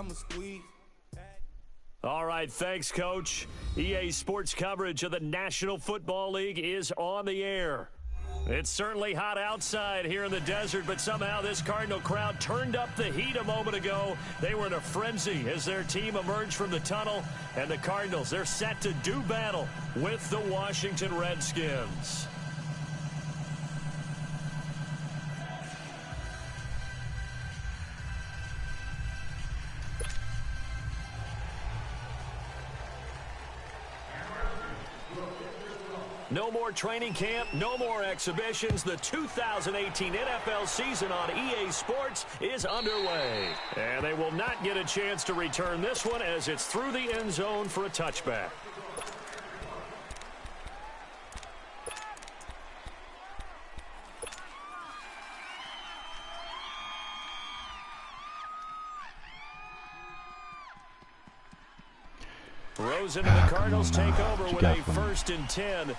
I'ma squeeze. All right, thanks, Coach. EA Sports coverage of the National Football League is on the air. It's certainly hot outside here in the desert, but somehow this Cardinal crowd turned up the heat a moment ago. They were in a frenzy as their team emerged from the tunnel, and the Cardinals, they're set to do battle with the Washington Redskins. No more training camp, no more exhibitions. The 2018 NFL season on EA Sports is underway. And they will not get a chance to return this one as it's through the end zone for a touchback. Rosen and the Cardinals take over with a 1st and 10.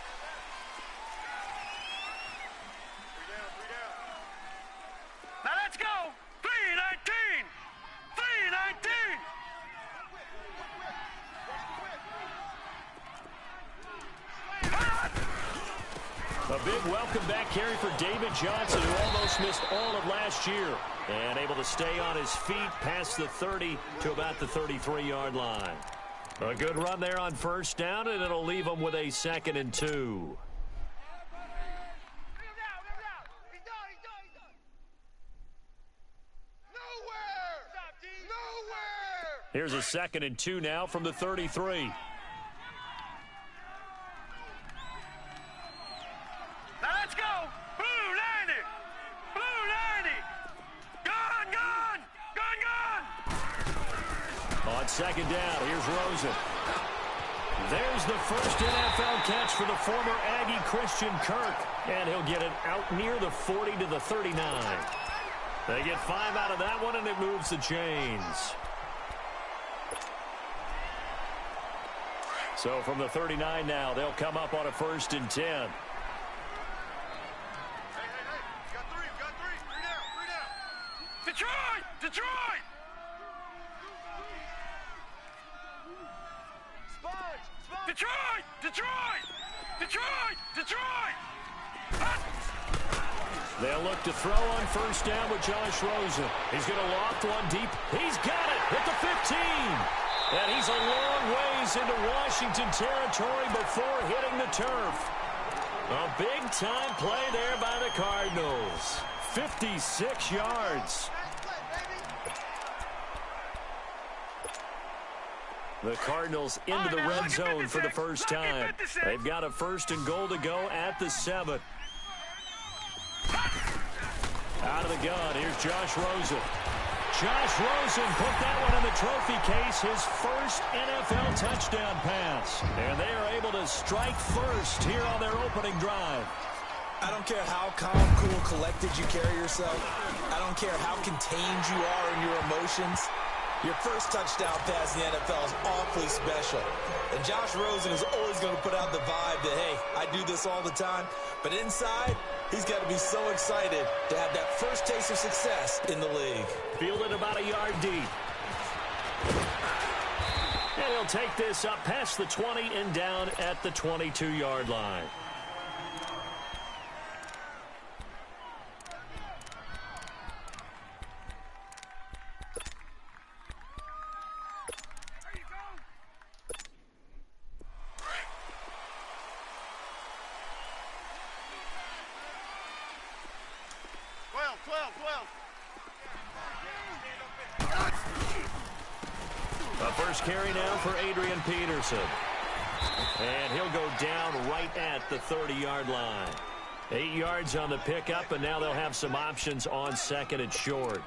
A big welcome back carry for David Johnson, who almost missed all of last year. And able to stay on his feet past the 30 to about the 33-yard line. A good run there on 1st down, and it'll leave them with a 2nd and 2. Here's a 2nd and 2 now from the 33. On 2nd down, here's Rosen. There's the first NFL catch for the former Aggie Christian Kirk, and he'll get it out near the 40 to the 39. They get 5 out of that one, and it moves the chains. So from the 39 now, they'll come up on a 1st and 10. Hey, we got three. Three down. Detroit! Detroit! They'll look to throw on 1st down with Josh Rosen. He's going to loft one deep. He's got it at the 15. And he's a long ways into Washington territory before hitting the turf. A big-time play there by the Cardinals. 56 yards. The Cardinals into the red zone for the first time. They've got a 1st and goal to go at the 7. Out of the gun, here's Josh Rosen. Josh Rosen put that one in the trophy case, his first NFL touchdown pass. And they are able to strike first here on their opening drive. I don't care how calm, cool, collected you carry yourself. I don't care how contained you are in your emotions. Your first touchdown pass in the NFL is awfully special. And Josh Rosen is always going to put out the vibe that, hey, I do this all the time. But inside, he's got to be so excited to have that first taste of success in the league. Fielded about a yard deep. And he'll take this up past the 20 and down at the 22-yard line. First carry now for Adrian Peterson. And he'll go down right at the 30-yard line. 8 yards on the pickup, and now they'll have some options on 2nd and short.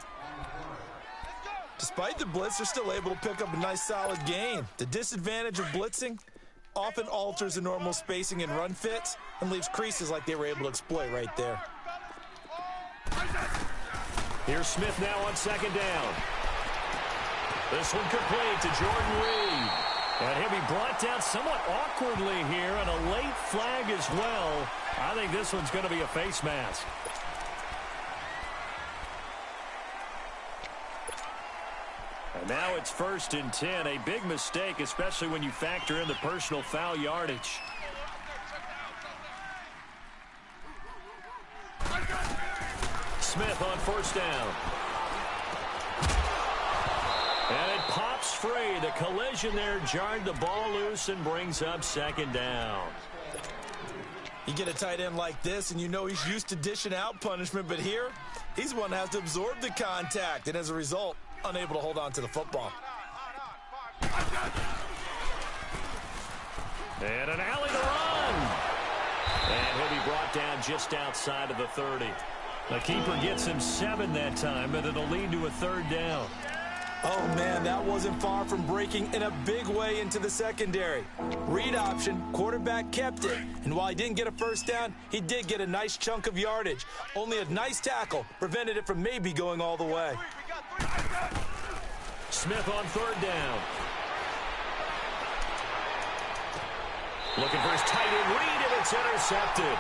Despite the blitz, they're still able to pick up a nice solid gain. The disadvantage of blitzing often alters the normal spacing and run fits and leaves creases like they were able to exploit right there. Here's Smith now on 2nd down. This one complete to Jordan Reed. And he'll be brought down somewhat awkwardly here, and a late flag as well. I think this one's going to be a face mask. Now it's 1st and 10. A big mistake, especially when you factor in the personal foul yardage. Smith on 1st down. And it pops free. The collision there jarred the ball loose and brings up 2nd down. You get a tight end like this, and you know he's used to dishing out punishment, but here, he's one that has to absorb the contact, and as a result, unable to hold on to the football. And an alley to run. And he'll be brought down just outside of the 30. The keeper gets him 7 that time, but it'll lead to a 3rd down. Oh, man, that wasn't far from breaking in a big way into the secondary. Read option, quarterback kept it. And while he didn't get a 1st down, he did get a nice chunk of yardage. Only a nice tackle prevented it from maybe going all the way. Smith on 3rd down. Looking for his tight end read, and it's intercepted.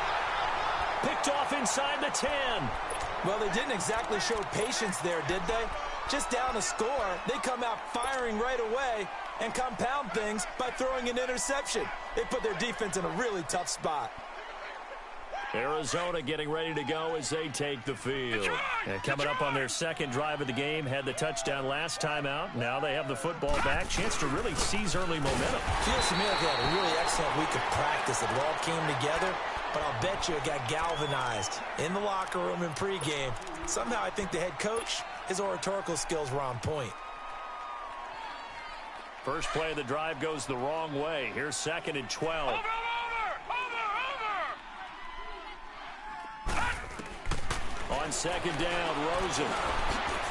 Picked off inside the 10. Well, they didn't exactly show patience there, did they? Just down a score, they come out firing right away and compound things by throwing an interception. They put their defense in a really tough spot. Arizona getting ready to go as they take the field. And coming up on their 2nd drive of the game, had the touchdown last time out. Now they have the football back. Chance to really seize early momentum. Feels to me like they had a really excellent week of practice. It all came together, but I'll bet you it got galvanized in the locker room in pregame. Somehow I think the head coach, his oratorical skills were on point. First play of the drive goes the wrong way. Here's 2nd and 12. On 2nd down, Rosen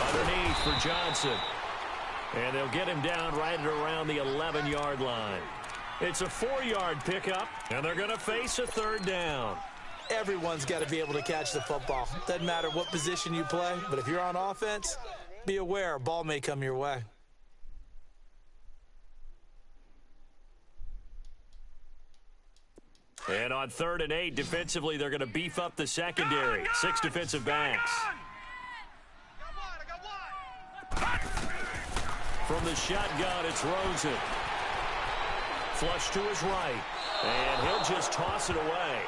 underneath for Johnson. And they'll get him down right at around the 11-yard line. It's a 4-yard pickup, and they're going to face a 3rd down. Everyone's got to be able to catch the football. Doesn't matter what position you play, but if you're on offense, be aware a ball may come your way. And on 3rd and 8, defensively, they're going to beef up the secondary. 6 defensive backs. From the shotgun, it's Rosen. Flush to his right. And he'll just toss it away.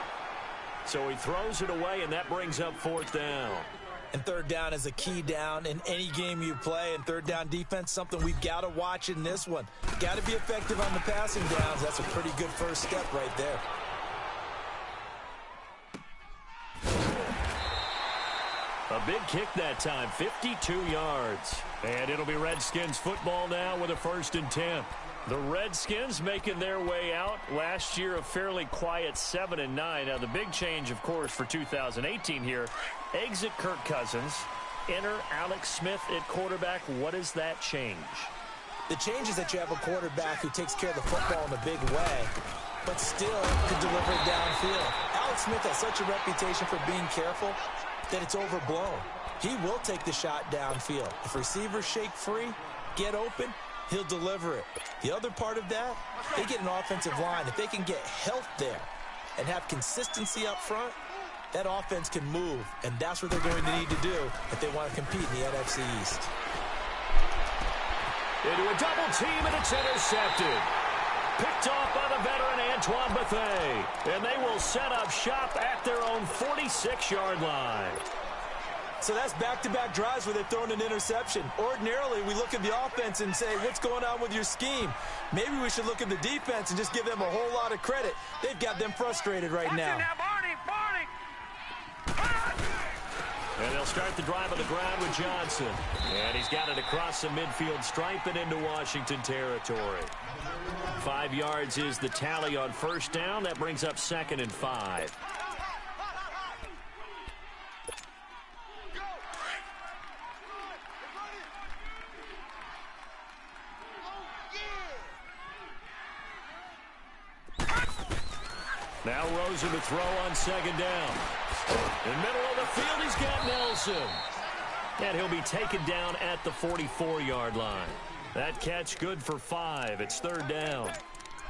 So he throws it away, and that brings up 4th down. And 3rd down is a key down in any game you play. And 3rd down defense, something we've got to watch in this one. Got to be effective on the passing downs. That's a pretty good first step right there. A big kick that time, 52 yards. And it'll be Redskins football now with a 1st and 10. The Redskins making their way out. Last year, a fairly quiet 7-9. Now, the big change, of course, for 2018 here, exit Kirk Cousins, enter Alex Smith at quarterback. What does that change? The change is that you have a quarterback who takes care of the football in a big way, but still can deliver it downfield. Alex Smith has such a reputation for being careful that it's overblown. He will take the shot downfield. If receivers shake free, get open, he'll deliver it. The other part of that, they get an offensive line. If they can get health there and have consistency up front, that offense can move, and that's what they're going to need to do if they want to compete in the NFC East. Into a double team, and it's intercepted. Picked off by the veteran Antoine Bethea. And they will set up shop at their own 46-yard line. So that's back-to-back drives where they've thrown an interception. Ordinarily, we look at the offense and say, what's going on with your scheme? Maybe we should look at the defense and just give them a whole lot of credit. They've got them frustrated right now. And they'll start the drive on the ground with Johnson. And he's got it across the midfield stripe and into Washington territory. 5 yards is the tally on 1st down. That brings up 2nd and 5. Now Rosen to throw on 2nd down. In the middle of the field, he's got Nelson. And he'll be taken down at the 44-yard line. That catch good for 5. It's 3rd down.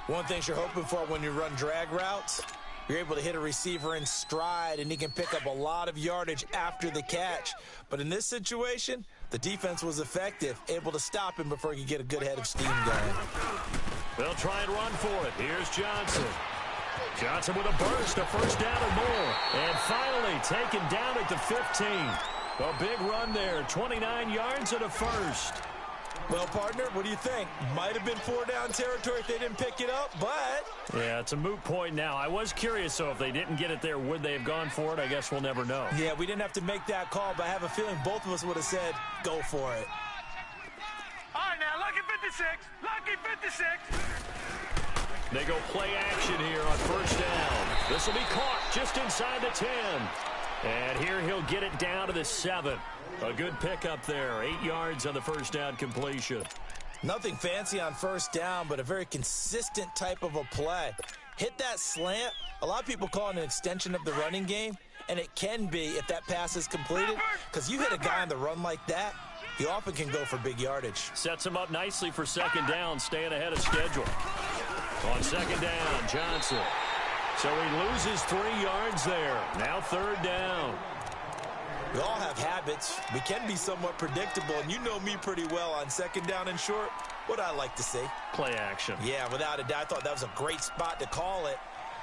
One thing you're hoping for when you run drag routes, you're able to hit a receiver in stride, and he can pick up a lot of yardage after the catch. But in this situation, The defense was effective, able to stop him before he could get a good head of steam going. They'll try and run for it. Here's Johnson. Johnson with a burst, a first down and more. And finally taken down at the 15. A big run there, 29 yards and a first. Well, partner, what do you think? Might have been 4-down territory if they didn't pick it up, but... Yeah, it's a moot point now. I was curious, so if they didn't get it there, would they have gone for it? I guess we'll never know. Yeah, we didn't have to make that call, but I have a feeling both of us would have said, go for it. All right, now, lucky 56. Lucky 56. They go play action here on first down. This will be caught just inside the 10. And here he'll get it down to the 7. A good pickup there. 8 yards on the first down completion. Nothing fancy on first down, but a very consistent type of a play. Hit that slant. A lot of people call it an extension of the running game, and it can be if that pass is completed, because you hit a guy on the run like that, he often can go for big yardage. Sets him up nicely for second down, staying ahead of schedule. On second down, Johnson. So he loses 3 yards there. Now third down. We all have habits. We can be somewhat predictable, and you know me pretty well on second down and short. What I like to see. Play action. Yeah, without a doubt. I thought that was a great spot to call it.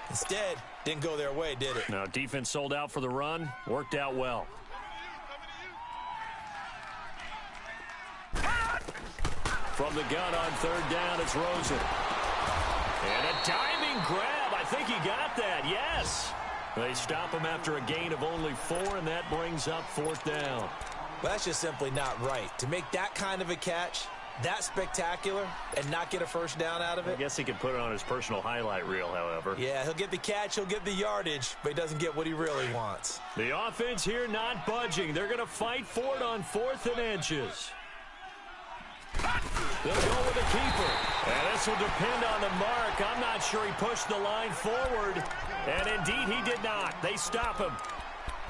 Instead, didn't go their way, did it? Now, defense sold out for the run. Worked out well. From the gun on third down, it's Rosen. And a diving grab. I think he got that. Yes. They stop him after a gain of only 4, and that brings up fourth down. Well, that's just simply not right. To make that kind of a catch, that spectacular, and not get a first down out of it. I guess he could put it on his personal highlight reel, however. Yeah, he'll get the catch, he'll get the yardage, but he doesn't get what he really wants. The offense here not budging. They're going to fight for it on 4th and inches. They'll go with the keeper. And this will depend on the mark. I'm not sure he pushed the line forward. And indeed, he did not. They stop him.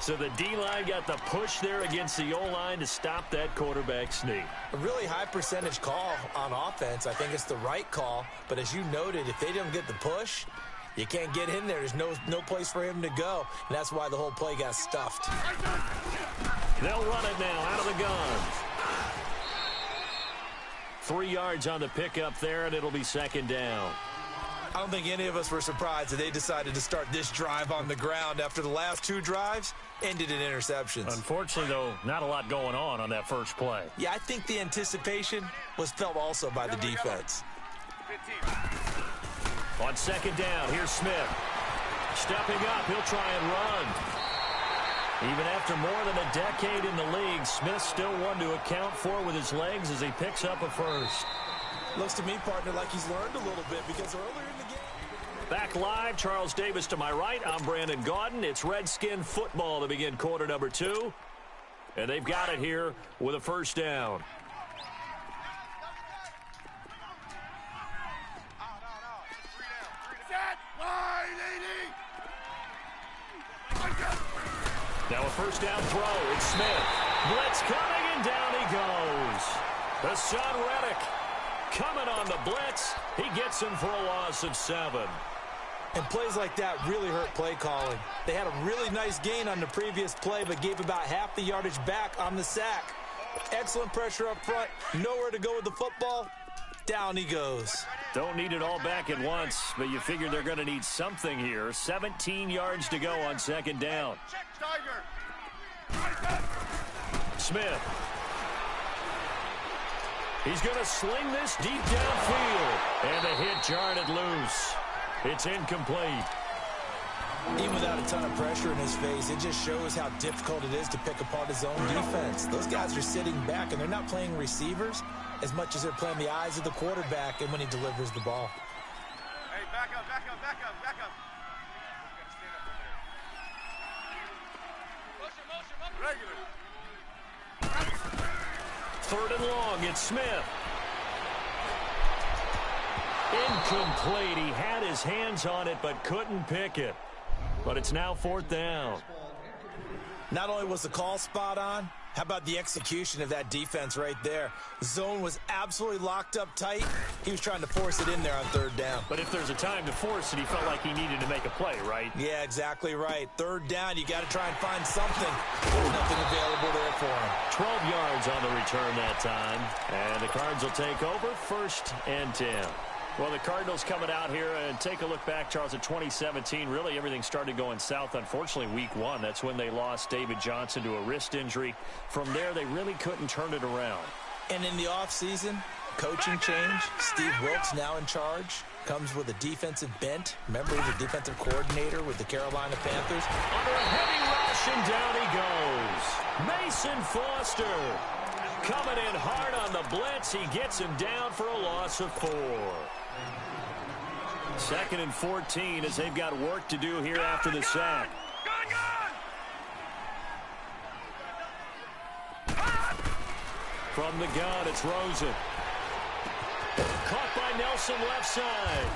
So the D-line got the push there against the O-line to stop that quarterback sneak. A really high percentage call on offense. I think it's the right call. But as you noted, if they don't get the push, you can't get in there. There's no place for him to go. And that's why the whole play got stuffed. They'll run it now out of the gun. 3 yards on the pickup there, and it'll be second down. I don't think any of us were surprised that they decided to start this drive on the ground after the last 2 drives ended in interceptions. Unfortunately, though, not a lot going on that first play. Yeah, I think the anticipation was felt also by the defense. On second down, here's Smith. Stepping up, he'll try and run. Even after more than a decade in the league, Smith's still one to account for with his legs as he picks up a first. Looks to me, partner, like he's learned a little bit because earlier in the game... Back live, Charles Davis to my right. I'm Brandon Gaudin. It's Redskin football to begin quarter number 2. And they've got it here with a first down. Now a first down throw. It's Smith. Blitz coming, and down he goes. Hassan Reddick coming on the blitz. He gets him for a loss of 7. And plays like that really hurt play calling. They had a really nice gain on the previous play, but gave about half the yardage back on the sack. Excellent pressure up front. Nowhere to go with the football. Down he goes. Don't need it all back at once, but you figure they're going to need something here. 17 yards to go on second down. Smith. He's going to sling this deep downfield. And the hit jarred it loose. It's incomplete. Even without a ton of pressure in his face, it just shows how difficult it is to pick apart his own defense. Those guys are sitting back, and they're not playing receivers as much as they're playing the eyes of the quarterback and when he delivers the ball. Hey, back up, back up, back up, back up. Regular. Third and long, it's Smith. Incomplete. He had his hands on it but couldn't pick it. But it's now fourth down. Not only was the call spot on, How about the execution of that defense right there? Zone was absolutely locked up tight. He was trying to force it in there on third down. But if there's a time to force it, he felt like he needed to make a play, right? Yeah, exactly right. Third down, you got to try and find something. There's nothing available there for him. 12 yards on the return that time. And the Cards will take over 1st and 10. Well, the Cardinals coming out here and take a look back, Charles, at 2017. Really, everything started going south, unfortunately, week 1. That's when they lost David Johnson to a wrist injury. From there, they really couldn't turn it around. And in the offseason, coaching change. Steve Wilkes now in charge. Comes with a defensive bent. Remember, he's a defensive coordinator with the Carolina Panthers. Under a heavy rush, and down he goes. Mason Foster coming in hard on the blitz. He gets him down for a loss of 4. 2nd and 14 as they've got work to do here after the sack. From the gun, it's Rosen. Caught by Nelson left side.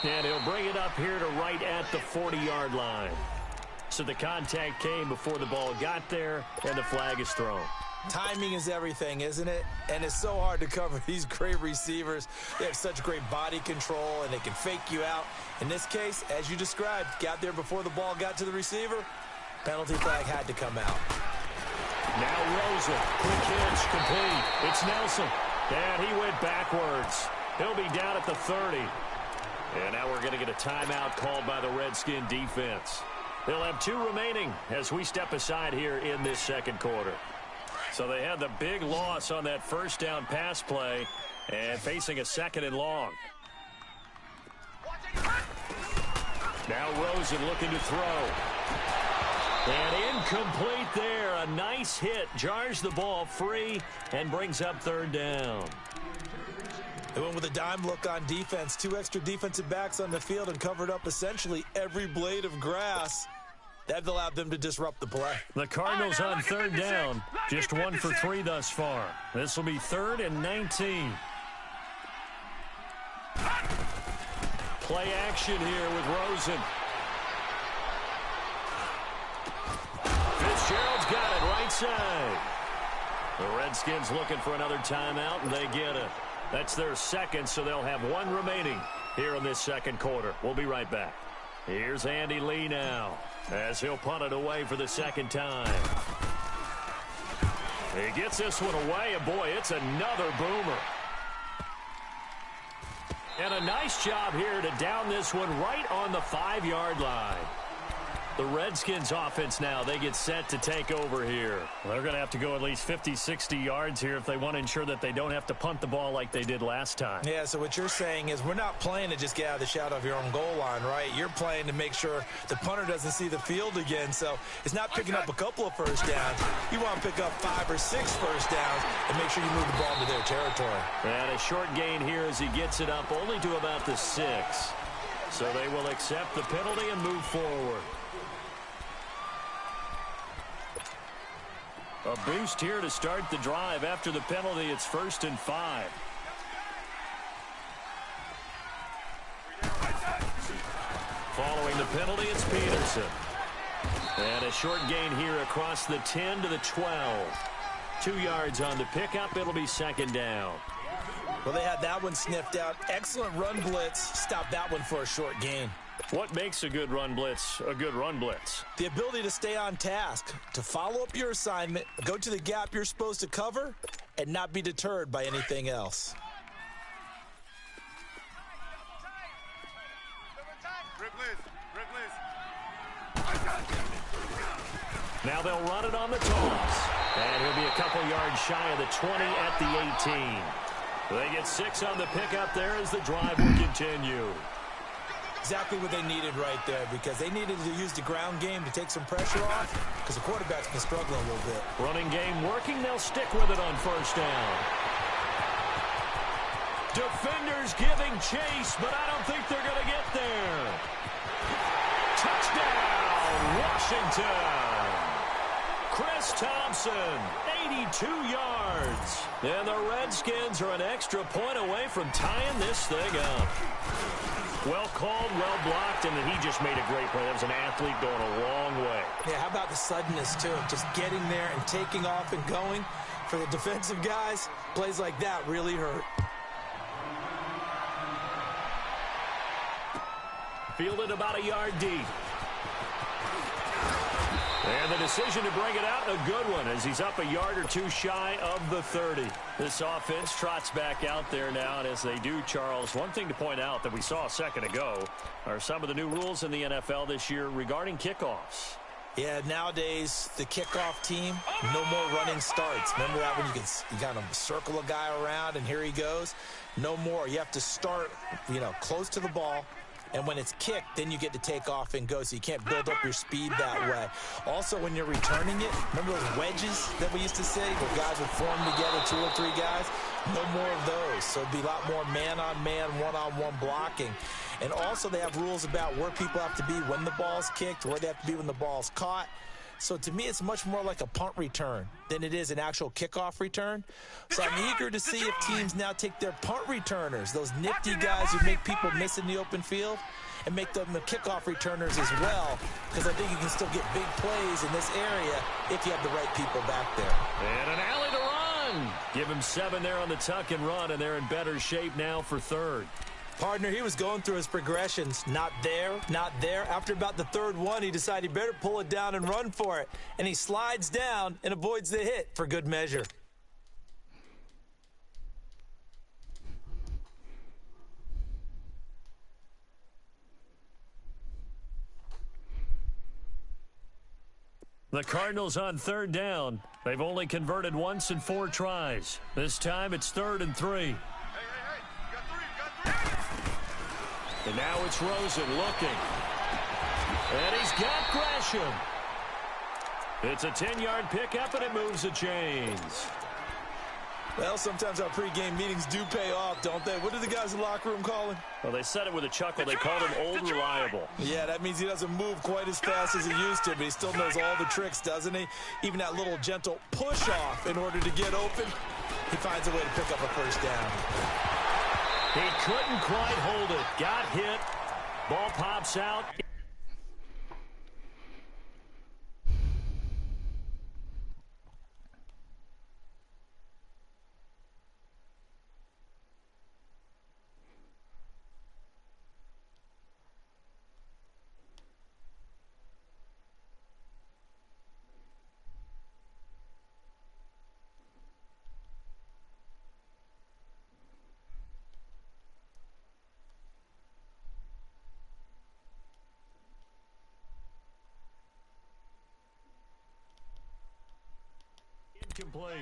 And he'll bring it up here to right at the 40-yard line. So the contact came before the ball got there, and the flag is thrown. Timing is everything, isn't it? And it's so hard to cover these great receivers. They have such great body control, and they can fake you out. In this case, as you described, got there before the ball got to the receiver. Penalty flag had to come out. Now Rosen, quick hitch, complete. It's Nelson, and he went backwards. He'll be down at the 30. And now we're going to get a timeout called by the Redskin defense. They'll have 2 remaining as we step aside here in this 2nd quarter. So they had the big loss on that 1st down pass play and facing a 2nd and long. Now Rosen looking to throw. And incomplete there. A nice hit. Jars the ball free and brings up 3rd down. They went with a dime look on defense. 2 extra defensive backs on the field and covered up essentially every blade of grass. That allowed them to disrupt the play. The Cardinals on 3rd down. Just 1 for 3 thus far. This will be 3rd and 19. Play action here with Rosen. Fitzgerald's got it right side. The Redskins looking for another timeout, and they get it. That's their 2nd, so they'll have 1 remaining here in this 2nd quarter. We'll be right back. Here's Andy Lee now as he'll punt it away for the 2nd time. He gets this one away, and boy, it's another boomer. And a nice job here to down this one right on the 5-yard line. The Redskins offense now, they get set to take over here. Well, they're going to have to go at least 50, 60 yards here if they want to ensure that they don't have to punt the ball like they did last time. Yeah, so what you're saying is we're not playing to just get out of the shadow of your own goal line, right? You're playing to make sure the punter doesn't see the field again. So it's not picking up a couple of 1st downs. You want to pick up 5 or 6 1st downs and make sure you move the ball into their territory. And a short gain here as he gets it up only to about the 6. So they will accept the penalty and move forward. A boost here to start the drive. After the penalty, it's 1st and 5. Following the penalty, it's Peterson. And a short gain here across the 10 to the 12. 2 yards on the pickup. It'll be 2nd down. Well, they had that one sniffed out. Excellent run blitz. Stopped that one for a short gain. What makes a good run blitz a good run blitz? The ability to stay on task, to follow up your assignment, go to the gap you're supposed to cover, and not be deterred by anything else. Now they'll run it on the toss. And he'll be a couple yards shy of the 20 at the 18. They get 6 on the pickup there as the drive will continue. Exactly what they needed right there, because they needed to use the ground game to take some pressure off, because the quarterback's been struggling a little bit. Running game working. They'll stick with it on 1st down. Defenders giving chase, but I don't think they're going to get there. Touchdown, Washington. Chris Thompson, 82 yards. And the Redskins are an extra point away from tying this thing up. Well called, well blocked, and he just made a great play. That was an athlete going a long way. Yeah, how about the suddenness, too? Just getting there and taking off and going. For the defensive guys, plays like that really hurt. Fielded about a yard deep. And the decision to bring it out, a good one, as he's up a yard or two shy of the 30. This offense trots back out there now, and as they do, Charles, one thing to point out that we saw a second ago are some of the new rules in the NFL this year regarding kickoffs. Yeah, nowadays, the kickoff team, no more running starts. Remember that when you kind of circle a guy around and here he goes? No more. You have to start, close to the ball. And when it's kicked, then you get to take off and go, so you can't build up your speed that way. Also, when you're returning it, remember those wedges that we used to say where guys would form together, 2 or 3 guys? No more of those. So it'd be a lot more man-on-man, one-on-one blocking. And also they have rules about where people have to be when the ball's kicked, where they have to be when the ball's caught. So to me, it's much more like a punt return than it is an actual kickoff return. So I'm eager to see if teams now take their punt returners, those nifty guys who make people miss in the open field, and make them the kickoff returners as well, because I think you can still get big plays in this area if you have the right people back there. And an alley to run. Give him 7 there on the tuck and run, and they're in better shape now for third. Partner, he was going through his progressions. Not there, not there. After about the third one, he decided he better pull it down and run for it. And he slides down and avoids the hit for good measure. The Cardinals on third down. They've only converted once in 4 tries. This time it's 3rd and 3. And now it's Rosen looking. And he's got Gresham. It's a 10-yard pickup, and it moves the chains. Well, sometimes our pregame meetings do pay off, don't they? What do the guys in the locker room call him? Well, they said it with a chuckle. They called him Old Reliable. Yeah, that means he doesn't move quite as fast as he used to, but he still knows all the tricks, doesn't he? Even that little gentle push-off in order to get open, he finds a way to pick up a first down. He couldn't quite hold it. Got hit. Ball pops out. Incomplete.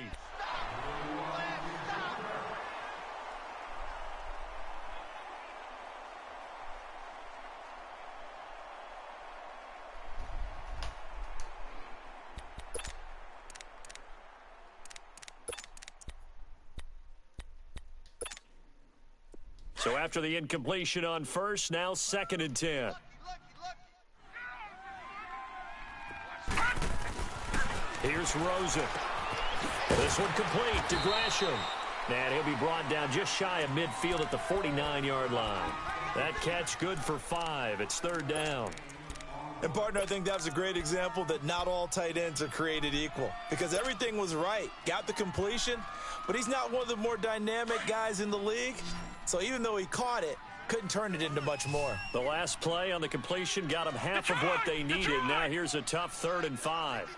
So after the incompletion on first, now 2nd and 10. Here's Rosen. This one complete to Gresham. And he'll be brought down just shy of midfield at the 49-yard line. That catch good for 5. It's 3rd down. And, partner, I think that was a great example that not all tight ends are created equal, because everything was right. Got the completion, but he's not one of the more dynamic guys in the league. So even though he caught it, couldn't turn it into much more. The last play on the completion got them half of what they needed. Now here's a tough 3rd and 5.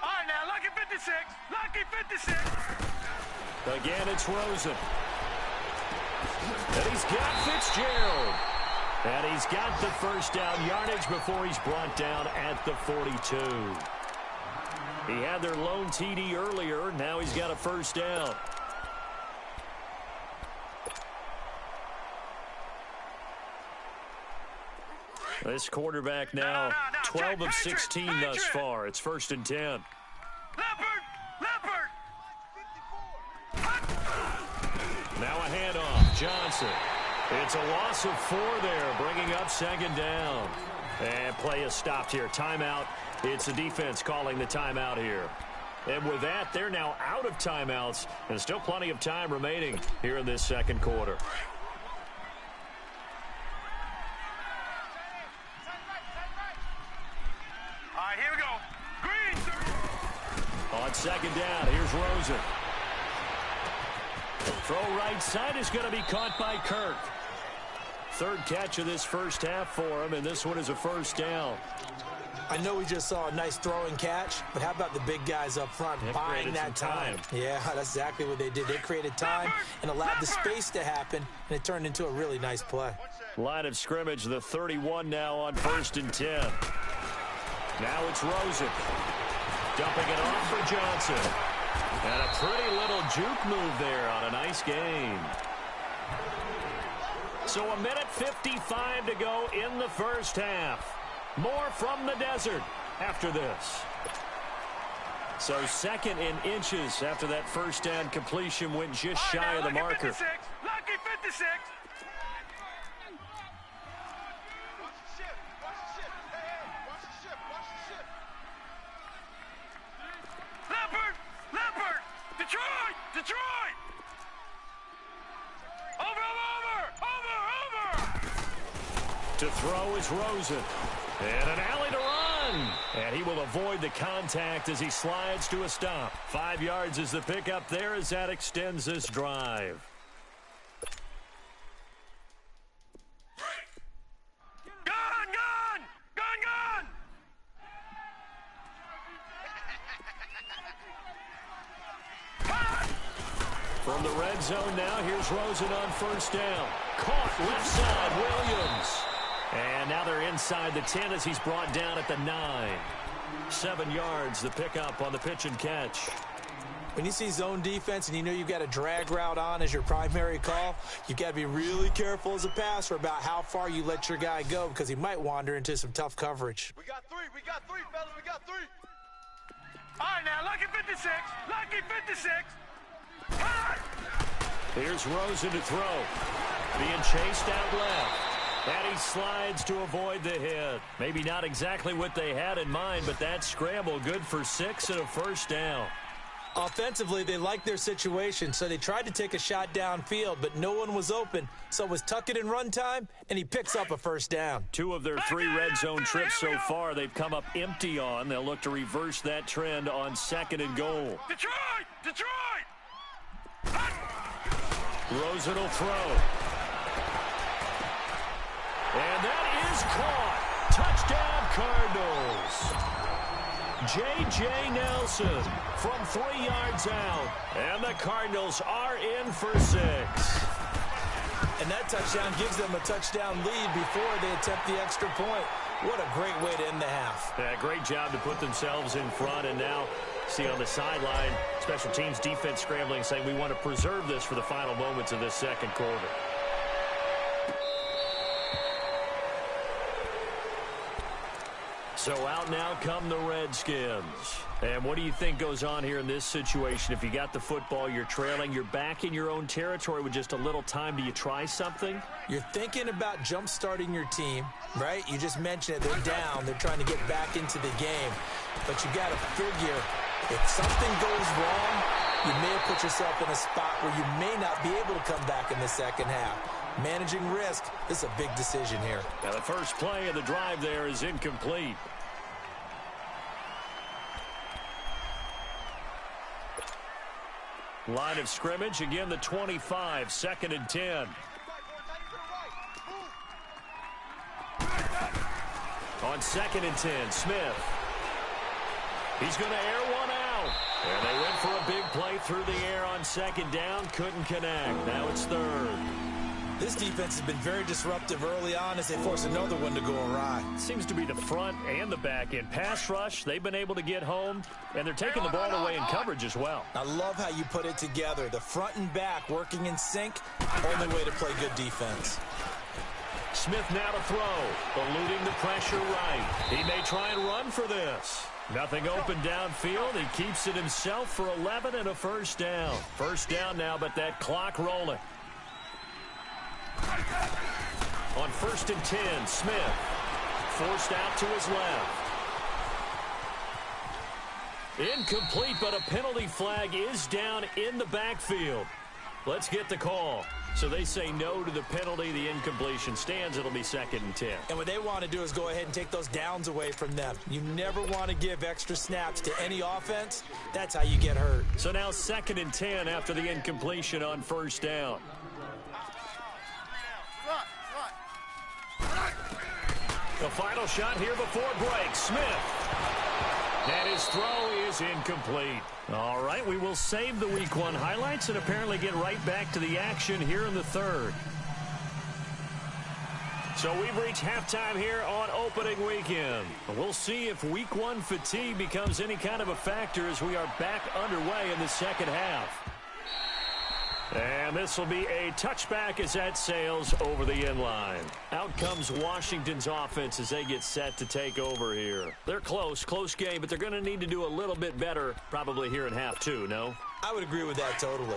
All right, now, lucky 56. Lucky 56. Again, it's Rosen. And he's got Fitzgerald. And he's got the first down yardage before he's brought down at the 42. He had their lone TD earlier. Now he's got a first down. This quarterback now 12 of 16 thus far. It's 1st and 10. Leopard! Now a handoff. Johnson. It's a loss of 4 there, bringing up 2nd down. And play is stopped here. Timeout. It's the defense calling the timeout here. And with that, they're now out of timeouts. And still plenty of time remaining here in this second quarter. All right, here we go. Green. On second down, here's Rosen. Throw right side is going to be caught by Kirk. Third catch of this first half for him, and this one is a first down. I know we just saw a nice throwing catch, but how about the big guys up front buying that time? Yeah, that's exactly what they did. They created time and allowed the space to happen, and it turned into a really nice play. Line of scrimmage, the 31 now on 1st and 10. Now it's Rosen. Dumping it off for Johnson. And a pretty little juke move there on a nice game. So 1:55 to go in the first half. More from the desert after this. So second in inches after that first down completion went just shy of the marker. Lucky 56. Leopard! Detroit! Over! To throw is Rosen. And an alley to run. And he will avoid the contact as he slides to a stop. 5 yards is the pickup there as that extends this drive. Gun! From the red zone now, here's Rosen on first down. Caught left side, Williams. And now they're inside the 10 as he's brought down at the 9. 7 yards, the pickup on the pitch and catch. When you see zone defense and you know you've got a drag route on as your primary call, you've got to be really careful as a passer about how far you let your guy go because he might wander into some tough coverage. We got three, fellas, we got three. All right, now, lucky 56. Here's Rosen to throw. Being chased out left. And he slides to avoid the hit. Maybe not exactly what they had in mind, but that scramble good for 6 and a first down. Offensively, they liked their situation, so they tried to take a shot downfield, but no one was open. So it was tuck it in run time, and he picks up a first down. 2 of their 3 red zone trips so far they've come up empty on. They'll look to reverse that trend on 2nd and goal. Detroit! Rosen will throw. And that is caught. Touchdown, Cardinals. J.J. Nelson from 3 yards out. And the Cardinals are in for 6. And that touchdown gives them a touchdown lead before they attempt the extra point. What a great way to end the half. Yeah, great job to put themselves in front. And now, see on the sideline, special teams defense scrambling, saying we want to preserve this for the final moments of this second quarter. So out now come the Redskins. And what do you think goes on here in this situation? If you got the football, you're trailing, you're back in your own territory with just a little time. Do you try something? You're thinking about jump-starting your team, right? You just mentioned it. They're down. They're trying to get back into the game. But you got to figure if something goes wrong, you may have put yourself in a spot where you may not be able to come back in the second half. Managing risk, this is a big decision here. Now the first play of the drive there is incomplete. Line of scrimmage, again the 25, 2nd and 10. On 2nd and 10, Smith. He's going to air one out. And they went for a big play through the air on 2nd down, couldn't connect. Now it's 3rd. This defense has been very disruptive early on as they force another one to go awry. Seems to be the front and the back end. Pass rush, they've been able to get home, and they're taking the ball away in coverage as well. I love how you put it together. The front and back working in sync, only way to play good defense. Smith now to throw, eluding the pressure right. He may try and run for this. Nothing open downfield. He keeps it himself for 11 and a first down. First down now, but that clock rolling. On 1st and 10, Smith forced out to his left. Incomplete, but a penalty flag is down in the backfield. Let's get the call. So they say no to the penalty. The incompletion stands. It'll be 2nd and 10. And what they want to do is go ahead and take those downs away from them. You never want to give extra snaps to any offense. That's how you get hurt. So now 2nd and 10 after the incompletion on 1st down. The final shot here before break. Smith. And his throw is incomplete. All right, we will save the Week 1 highlights and apparently get right back to the action here in the 3rd. So we've reached halftime here on opening weekend. We'll see if Week 1 fatigue becomes any kind of a factor as we are back underway in the 2nd half. And this will be a touchback as that sails over the end line. Out comes Washington's offense as they get set to take over here. They're close game, but they're going to need to do a little bit better probably here in half 2, no? I would agree with that totally.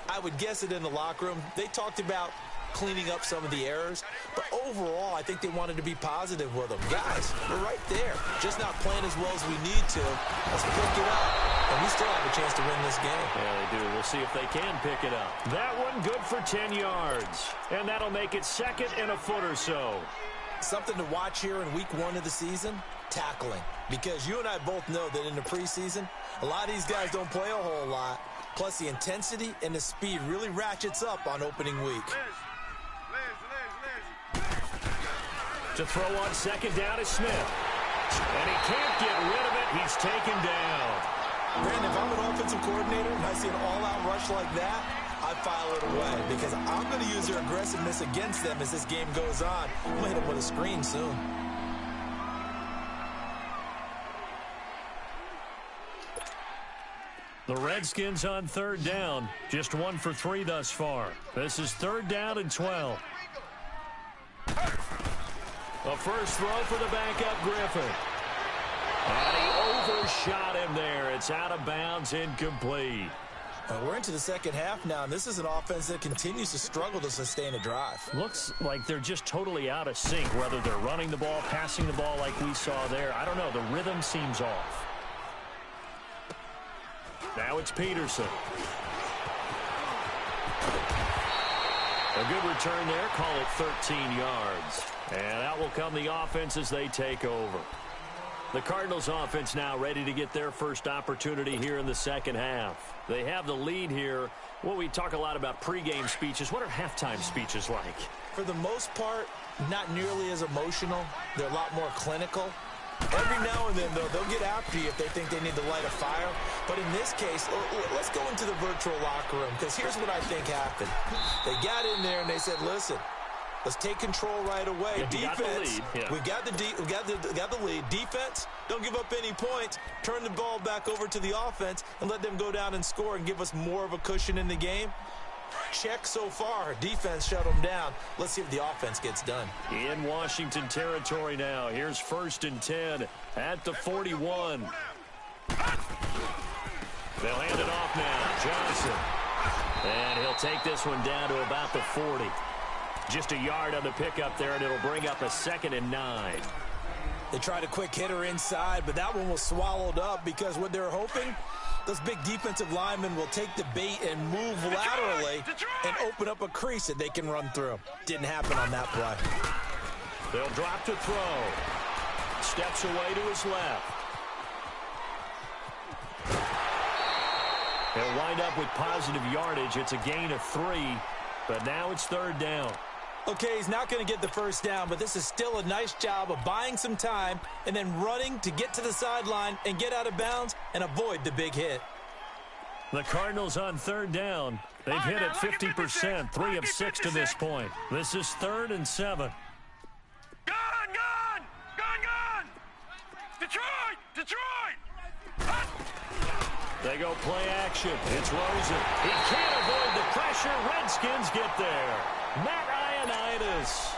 I would guess it in the locker room. They talked about cleaning up some of the errors, but overall, I think they wanted to be positive with them. Guys, we're right there. Just not playing as well as we need to. Let's pick it up, and we still have a chance to win this game. Yeah, they do. We'll see if they can pick it up. That one good for 10 yards, and that'll make it 2nd and a foot or so. Something to watch here in Week 1 of the season, tackling. Because you and I both know that in the preseason, a lot of these guys don't play a whole lot. Plus, the intensity and the speed really ratchets up on opening week. To throw on 2nd down is Smith. And he can't get rid of it. He's taken down. Brandon, if I'm an offensive coordinator and I see an all-out rush like that, I file it away because I'm going to use their aggressiveness against them as this game goes on. I'm going to hit them with a screen soon. The Redskins on 3rd down. Just 1 for 3 thus far. This is 3rd down and 12. The first throw for the backup Griffin. And he overshot him there. It's out of bounds, incomplete. We're into the 2nd half now, and this is an offense that continues to struggle to sustain a drive. Looks like they're just totally out of sync, whether they're running the ball, passing the ball like we saw there. I don't know. The rhythm seems off. Now it's Peterson. A good return there. Call it 13 yards. And out will come the offense as they take over. The Cardinals offense now ready to get their first opportunity here in the 2nd half. They have the lead here. Well, we talk a lot about pregame speeches. What are halftime speeches like? For the most part, not nearly as emotional. They're a lot more clinical. Every now and then, though, they'll get after you if they think they need to light a fire. But in this case, let's go into the virtual locker room, because here's what I think happened. They got in there and they said, listen, let's take control right away. Defense, we got the lead. Defense, don't give up any points. Turn the ball back over to the offense and let them go down and score and give us more of a cushion in the game. Check so far. Defense shut them down. Let's see if the offense gets done. In Washington territory now. Here's 1st and 10 at the 41. They'll hand it off now. Johnson. And he'll take this one down to about the 40. Just a yard on the pickup there, and it'll bring up a 2nd and 9. They tried a quick hitter inside, but that one was swallowed up because what they're hoping, those big defensive linemen will take the bait and move laterally and open up a crease that they can run through. Didn't happen on that play. They'll drop to throw. Steps away to his left. They'll wind up with positive yardage. It's a gain of 3, but now it's 3rd down. Okay, he's not going to get the first down, but this is still a nice job of buying some time and then running to get to the sideline and get out of bounds and avoid the big hit. The Cardinals on 3rd down. They've hit it 50%, 3 of 6 to this point. This is 3rd and 7. Gone! Detroit! They go play action. It's Rosen. He can't avoid the pressure. Redskins get there. Matt Ioannidis.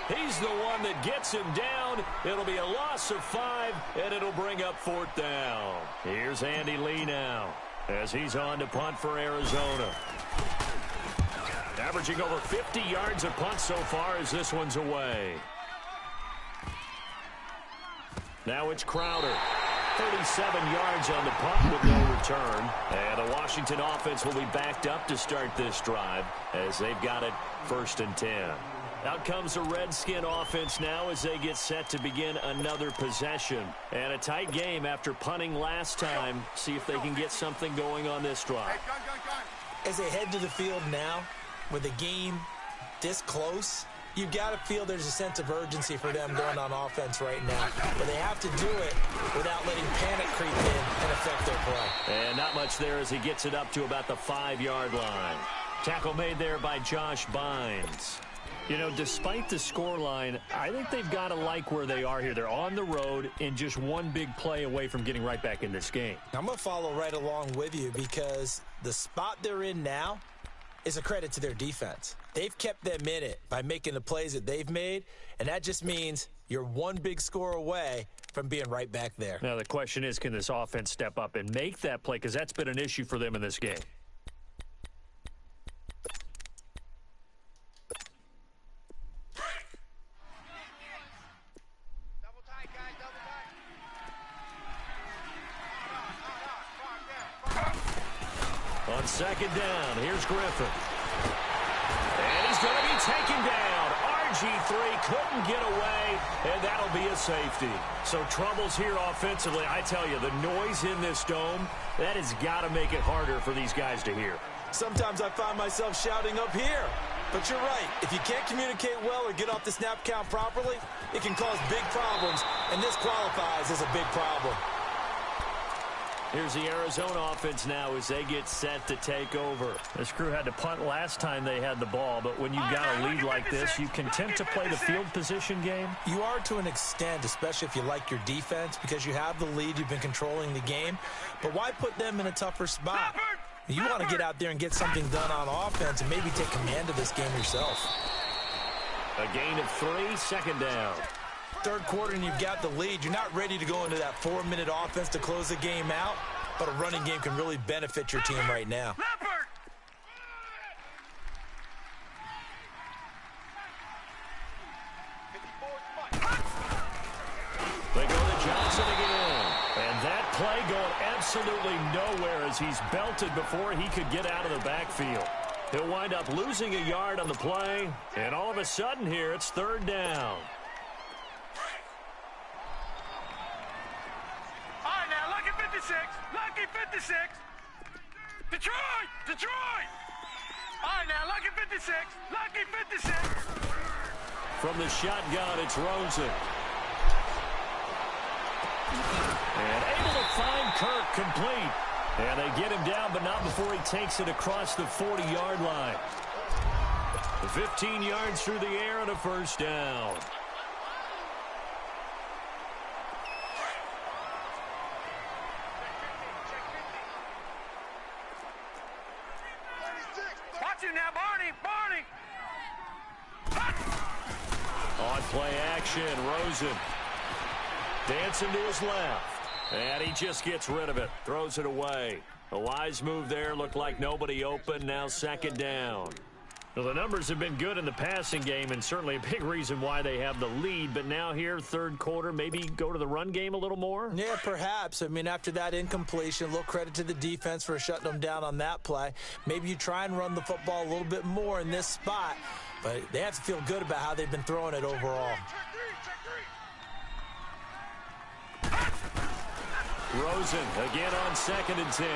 He's the one that gets him down. It'll be a loss of 5, and it'll bring up 4th down. Here's Andy Lee now as he's on to punt for Arizona. Averaging over 50 yards a punt so far as this one's away. Now it's Crowder. 37 yards on the punt with no return. And the Washington offense will be backed up to start this drive as they've got it 1st and 10. Out comes the Redskin offense now as they get set to begin another possession. And a tight game after punting last time. See if they can get something going on this drive. As they head to the field now, with the game this close, you've got to feel there's a sense of urgency for them going on offense right now. But they have to do it without letting panic creep in and affect their play. And not much there as he gets it up to about the 5-yard line. Tackle made there by Josh Bynes. You know, despite the scoreline, I think they've got to like where they are here. They're on the road and just one big play away from getting right back in this game. I'm going to follow right along with you because the spot they're in now is a credit to their defense. They've kept them in it by making the plays that they've made, and that just means you're one big score away from being right back there. Now, the question is, can this offense step up and make that play? Because that's been an issue for them in this game. On 2nd down, here's Griffin. And he's going to be taken down. RG3 couldn't get away, and that'll be a safety. So troubles here offensively. I tell you, the noise in this dome, that has got to make it harder for these guys to hear. Sometimes I find myself shouting up here. But you're right. If you can't communicate well or get off the snap count properly, it can cause big problems, and this qualifies as a big problem. Here's the Arizona offense now as they get set to take over. This crew had to punt last time they had the ball, but when you've got a lead like this, you can tend to play the field position game. You are to an extent, especially if you like your defense, because you have the lead, you've been controlling the game. But why put them in a tougher spot? You want to get out there and get something done on offense and maybe take command of this game yourself. A gain of 3, 2nd down. 3rd quarter and you've got the lead. You're not ready to go into that 4-minute offense to close the game out, but a running game can really benefit your team right now. They go to Johnson again. And that play going absolutely nowhere as he's belted before he could get out of the backfield. He'll wind up losing a yard on the play, and all of a sudden here it's 3rd down. All right, now, lucky 56. Lucky 56. Detroit! Detroit! All right, now, lucky 56. Lucky 56. From the shotgun, it's Rosen. And able to find Kirk complete. And they get him down, but not before he takes it across the 40-yard line. 15 yards through the air and a 1st down. Watch it now, Barney! Barney! On play action, Rosen. Dancing to his left. And he just gets rid of it. Throws it away. A wise move there. Looked like nobody open. Now 2nd down. Well, the numbers have been good in the passing game and certainly a big reason why they have the lead. But now here, 3rd quarter, maybe go to the run game a little more? Yeah, perhaps. I mean, after that incompletion, a little credit to the defense for shutting them down on that play. Maybe you try and run the football a little bit more in this spot. But they have to feel good about how they've been throwing it overall. Rosen again on 2nd and 10.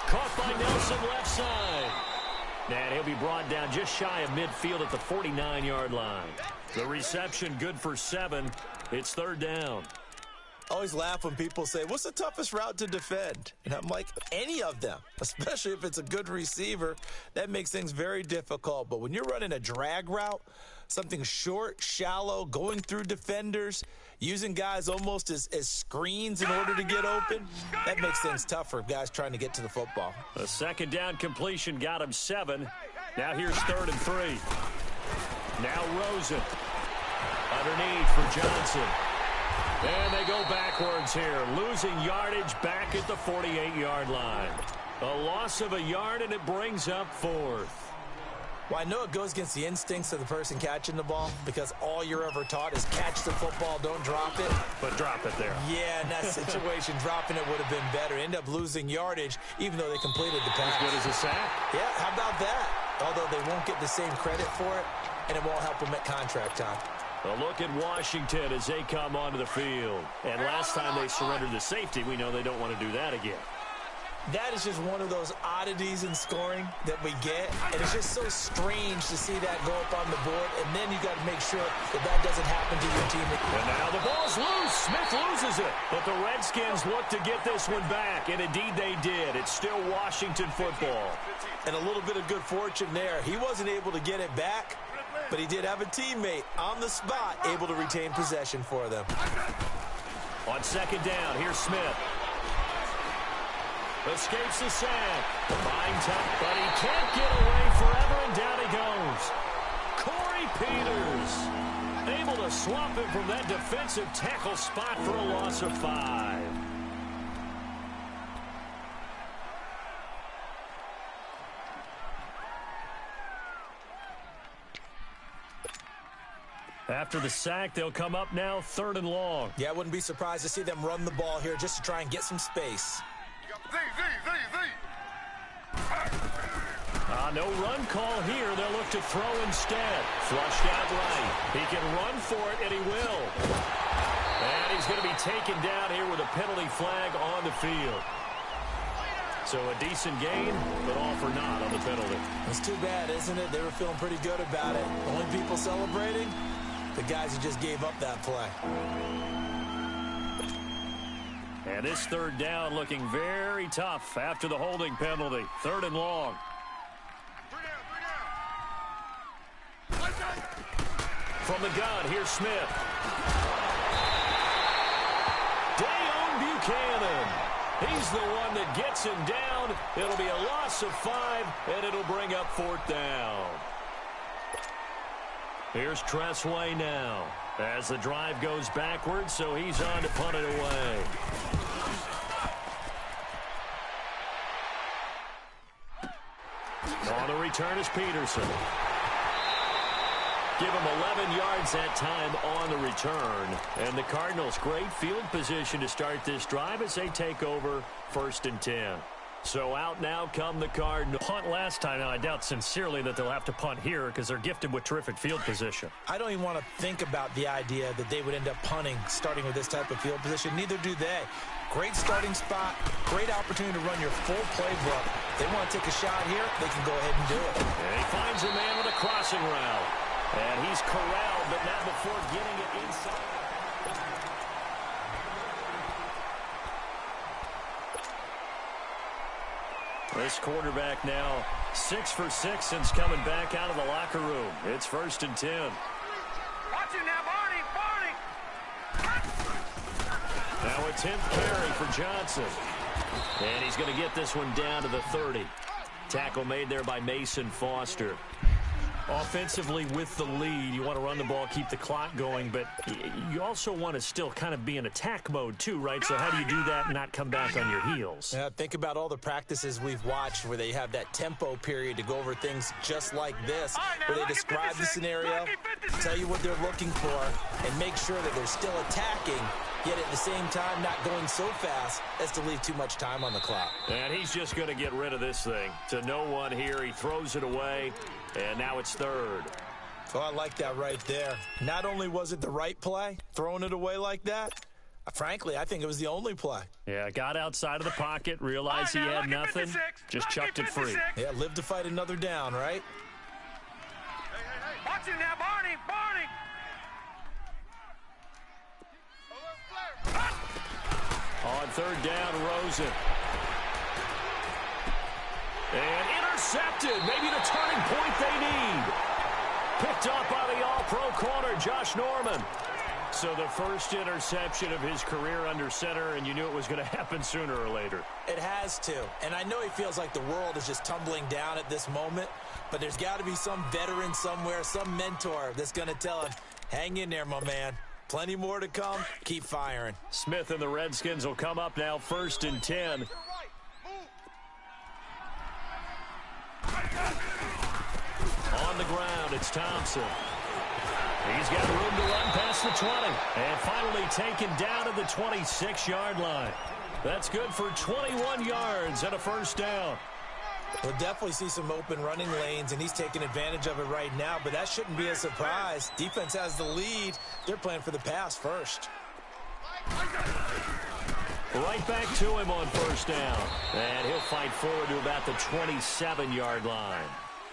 Caught by Nelson left side. And he'll be brought down just shy of midfield at the 49-yard line. The reception good for 7. It's 3rd down. I always laugh when people say, what's the toughest route to defend? And I'm like, any of them, especially if it's a good receiver. That makes things very difficult. But when you're running a drag route, something short, shallow, going through defenders, using guys almost as screens in order to get open, that makes things tough for guys trying to get to the football. A 2nd down completion got him 7. Now here's 3rd and 3. Now Rosen. Underneath for Johnson. And they go backwards here, losing yardage back at the 48-yard line. A loss of a yard, and it brings up 4th. Well, I know it goes against the instincts of the person catching the ball because all you're ever taught is catch the football, don't drop it. But drop it there. Yeah, in that situation, dropping it would have been better. End up losing yardage even though they completed the pass. As good as a sack? Yeah, how about that? Although they won't get the same credit for it, and it won't help them at contract time. A look at Washington as they come onto the field. And last time they surrendered the safety, we know they don't want to do that again. That is just one of those oddities in scoring that we get, and it's just so strange to see that go up on the board, and then you got to make sure that that doesn't happen to your team. And now the ball's loose. Smith loses it, but the Redskins look to get this one back, and indeed they did. It's still Washington football. And a little bit of good fortune there. He wasn't able to get it back, but he did have a teammate on the spot able to retain possession for them. On second down, here's Smith. Escapes the sack. Fine time, but he can't get away forever, and down he goes. Corey Peters able to swap him from that defensive tackle spot for a loss of 5. After the sack, they'll come up now 3rd and long. Yeah, I wouldn't be surprised to see them run the ball here just to try and get some space. No run call here. They'll look to throw instead. Flushed out right. He can run for it, and he will. And he's going to be taken down here with a penalty flag on the field. So a decent gain, but all for naught on the penalty. It's too bad, isn't it? They were feeling pretty good about it. Only people celebrating, the guys who just gave up that play. And this 3rd down looking very tough after the holding penalty. 3rd and long. From the gun, here's Smith. Dayon Buchanan. He's the one that gets him down. It'll be a loss of 5, and it'll bring up 4th down. Here's Tressway now as the drive goes backwards, so he's on to punt it away. On the return is Peterson. Give him 11 yards that time on the return. And the Cardinals, great field position to start this drive as they take over 1st and 10. So out now come the Cardinals. Punt last time. Now, I doubt sincerely that they'll have to punt here because they're gifted with terrific field position. I don't even want to think about the idea that they would end up punting starting with this type of field position. Neither do they. Great starting spot. Great opportunity to run your full playbook. They want to take a shot here, they can go ahead and do it. And he finds a man with a crossing route. And he's corralled, but not before getting it inside. This quarterback now 6 for 6 since coming back out of the locker room. It's 1st and 10. Watch it now, Barney! Now a 10th carry for Johnson. And he's going to get this one down to the 30. Tackle made there by Mason Foster. Offensively with the lead, you want to run the ball, keep the clock going, but you also want to still kind of be in attack mode too, right? So how do you do that and not come back on your heels? Yeah, think about all the practices we've watched where they have that tempo period to go over things just like this, where they describe the scenario, tell you what they're looking for, and make sure that they're still attacking, yet at the same time not going so fast as to leave too much time on the clock. And he's just going to get rid of this thing. To no one here, he throws it away. And now it's 3rd. Oh, I like that right there. Not only was it the right play, throwing it away like that, frankly, I think it was the only play. Yeah, got outside of the pocket, realized he had nothing, just chucked it free. Yeah, live to fight another down, right? Watch it now, Barney! On 3rd down, Rosen. And intercepted. Maybe the turning point they need. Picked up by the all-pro corner, Josh Norman. So the first interception of his career under center, and you knew it was going to happen sooner or later. It has to. And I know he feels like the world is just tumbling down at this moment, but there's got to be some veteran somewhere, some mentor that's going to tell him, hang in there, my man. Plenty more to come. Keep firing. Smith and the Redskins will come up now 1st and 10. on the ground. It's Thompson. He's got room to run past the 20. And finally taken down at the 26-yard line. That's good for 21 yards and a first down. We'll definitely see some open running lanes, and he's taking advantage of it right now, but that shouldn't be a surprise. Defense has the lead. They're playing for the pass first. Right back to him on first down. And he'll fight forward to about the 27-yard line.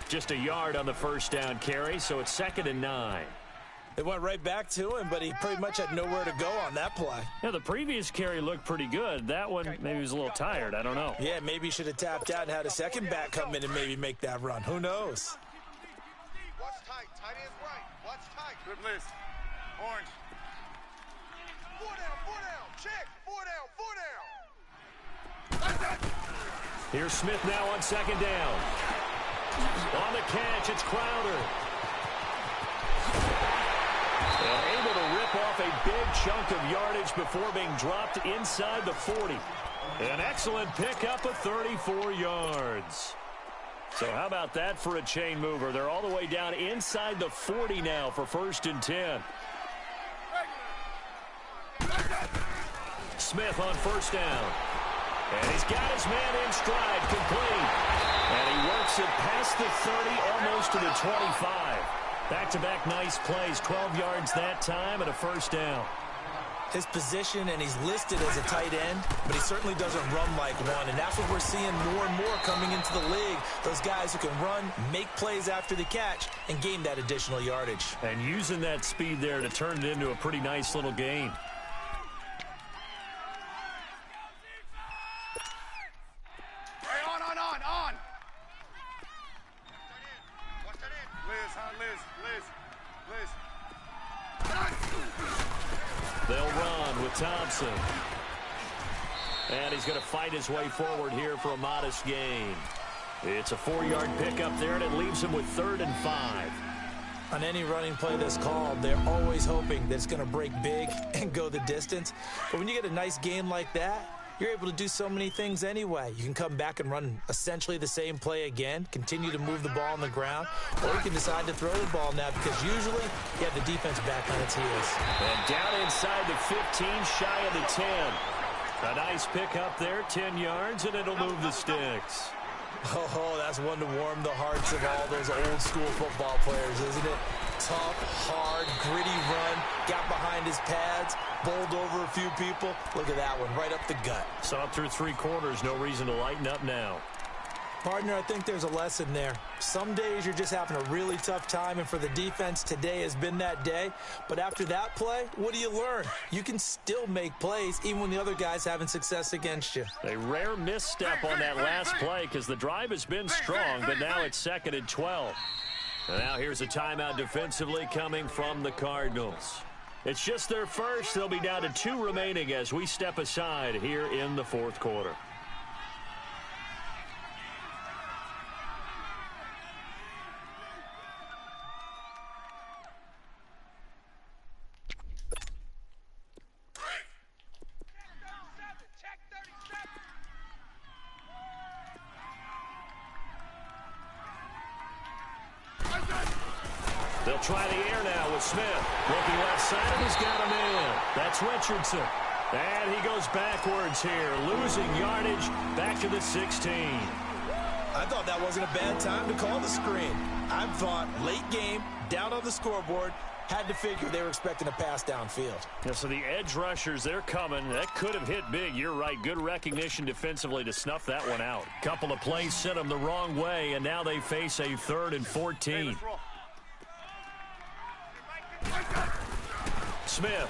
Just a yard on the first down carry, so it's 2nd and 9. It went right back to him, but he pretty much had nowhere to go on that play. Yeah, the previous carry looked pretty good. That one, maybe he was a little tired. I don't know. Yeah, maybe he should have tapped out and had a second back come in and maybe make that run. Who knows? Watch tight. Tight ends right. Watch tight. Good list. Orange. 4 down. 4 down. Check. 4 down. 4 down. Here's Smith now on 2nd down. On the catch, it's Crowder. And able to rip off a big chunk of yardage before being dropped inside the 40. An excellent pickup of 34 yards. So how about that for a chain mover? They're all the way down inside the 40 now for 1st and 10. Smith on first down. And he's got his man in stride, complete. And he works it past the 30, almost to the 25. Back-to-back nice plays, 12 yards that time and a first down. His position, and he's listed as a tight end, but he certainly doesn't run like one, and that's what we're seeing more and more coming into the league. Those guys who can run, make plays after the catch, and gain that additional yardage. And using that speed there to turn it into a pretty nice little gain. They'll run with Thompson. And he's going to fight his way forward here for a modest gain. It's a 4-yard pickup there, and it leaves him with 3rd and 5. On any running play that's called, they're always hoping that it's going to break big and go the distance. But when you get a nice gain like that, you're able to do so many things anyway. You can come back and run essentially the same play again, continue to move the ball on the ground, or you can decide to throw the ball now because usually you have the defense back on its heels. And down inside the 15, shy of the 10. A nice pick up there, 10 yards, and it'll move the sticks. Oh, that's one to warm the hearts of all those old school football players, isn't it? Tough, hard, gritty run, got behind his pads, bowled over a few people. Look at that one, right up the gut. Saw it through 3 quarters, no reason to lighten up now. Partner, I think there's a lesson there. Some days you're just having a really tough time, and for the defense, today has been that day. But after that play, what do you learn? You can still make plays even when the other guy's having success against you. A rare misstep on that last play because the drive has been strong, but now it's 2nd and 12. And now here's a timeout defensively coming from the Cardinals. It's just their first. They'll be down to 2 remaining as we step aside here in the 4th quarter. They'll try the air now with Smith. Looking left side, and he's got a man. That's Richardson. And he goes backwards here, losing yardage back to the 16. I thought that wasn't a bad time to call the screen. I thought late game, down on the scoreboard, had to figure they were expecting a pass downfield. Yeah, so the edge rushers, they're coming. That could have hit big. You're right. Good recognition defensively to snuff that one out. Couple of plays sent them the wrong way, and now they face a 3rd and 14. Smith